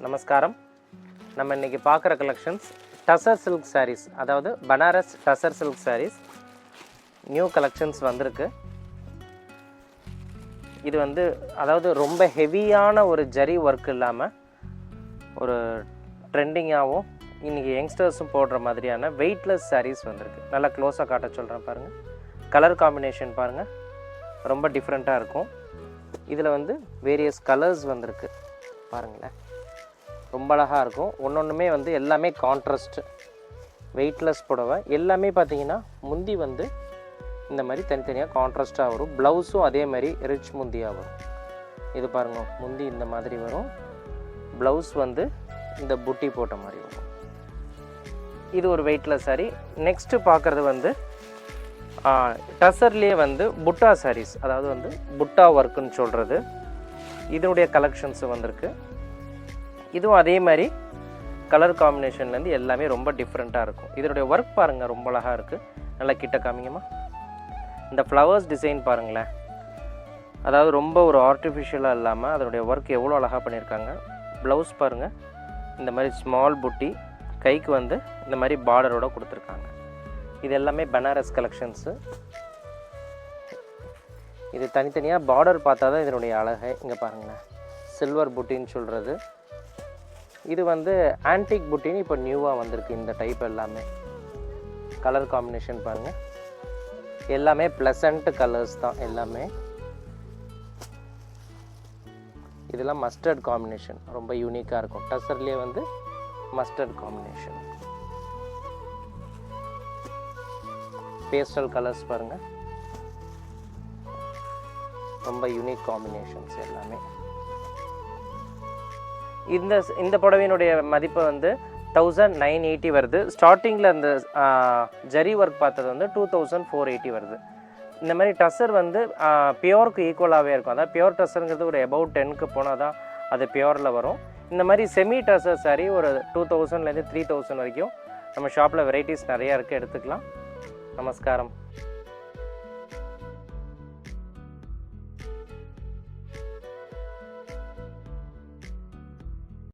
நமஸ்காரம். நம்ம இன்றைக்கி பார்க்குற கலெக்ஷன்ஸ் டசர் சில்க் சாரீஸ், அதாவது Banaras tussar silk saris new collections வந்திருக்கு. இது அதாவது ரொம்ப ஹெவியான ஒரு ஜரி ஒர்க் இல்லாமல் ஒரு ட்ரெண்டிங்காகவும் இன்றைக்கி யங்ஸ்டர்ஸும் போடுற மாதிரியான வெயிட்லெஸ் சாரீஸ் வந்திருக்கு. நல்லா க்ளோஸாக காட்ட சொல்கிறேன் பாருங்கள். கலர் காம்பினேஷன் பாருங்கள், ரொம்ப டிஃப்ரெண்ட்டாக இருக்கும். இதில் வேரியஸ் கலர்ஸ் வந்திருக்கு பாருங்களேன், ரொம்ப அழகாக இருக்கும். ஒன்றொன்றுமே எல்லாமே கான்ட்ராஸ்ட் வெயிட்லெஸ் புடவை. எல்லாமே பார்த்தீங்கன்னா முந்தி இந்த மாதிரி தனித்தனியாக கான்ட்ராஸ்ட்டாக வரும். ப்ளவுஸும் அதே மாதிரி ரிச் முந்தியாக வரும். இது பாருங்கள், முந்தி இந்த மாதிரி வரும், ப்ளவுஸ் இந்த புட்டி போட்ட மாதிரி வரும். இது ஒரு வெயிட்லெஸ் சாரீ. நெக்ஸ்ட்டு பார்க்குறது டசர்லேயே புட்டா சாரீஸ், அதாவது புட்டா ஒர்க்குன்னு சொல்கிறது. இதனுடைய கலெக்ஷன்ஸு வந்திருக்கு. இதுவும் அதே மாதிரி கலர் காம்பினேஷன்லேருந்து எல்லாமே ரொம்ப டிஃப்ரெண்ட்டாக இருக்கும். இதனுடைய ஒர்க் பாருங்கள், ரொம்ப அழகாக இருக்குது. நல்லா கிட்ட காமிங்கம்மா. இந்த ஃப்ளவர்ஸ் டிசைன் பாருங்களேன், அதாவது ரொம்ப ஒரு ஆர்டிஃபிஷியலாக இல்லாமல் அதனுடைய ஒர்க் எவ்வளோ அழகாக பண்ணியிருக்காங்க. ப்ளவுஸ் பாருங்கள், இந்த மாதிரி ஸ்மால் புட்டி, கைக்கு இந்த மாதிரி பார்டரோடு கொடுத்துருக்காங்க. இது எல்லாமே பனாரஸ் கலெக்ஷன்ஸு. இது தனித்தனியாக பார்டர் பார்த்தா தான் இதனுடைய அழகை. இங்கே பாருங்களேன், சில்வர் புட்டின்னு சொல்கிறது. இது ஆன்டிக் புட்டின்னு இப்போ நியூவாக வந்திருக்கு. இந்த டைப் எல்லாமே கலர் காம்பினேஷன் பாருங்கள், எல்லாமே ப்ளசண்ட் கலர்ஸ் தான் எல்லாமே. இதெல்லாம் மஸ்டர்ட் காம்பினேஷன், ரொம்ப யூனிக்காக இருக்கும். டசர்லேயே மஸ்டர்ட் காம்பினேஷன். பேஸ்டல் கலர்ஸ் பாருங்கள், ரொம்ப யூனிக் காம்பினேஷன்ஸ் எல்லாமே. இந்த புடவையினுடைய மதிப்பு 1980 வருது. ஸ்டார்டிங்கில் இந்த ஜரி ஒர்க் பார்த்தது 2480 வருது. இந்த மாதிரி டசர் பியோருக்கு ஈக்குவலாகவே இருக்கும். அதாவது பியோர் டசருங்கிறது ஒரு அபவுட் 10க்கு போனால் தான் அது பியோரில் வரும். இந்த மாதிரி செமி டசர் சாரீ ஒரு 2000லேருந்து 3000 வரைக்கும் நம்ம ஷாப்பில் வெரைட்டிஸ் நிறையா இருக்குது, எடுத்துக்கலாம். நமஸ்காரம்.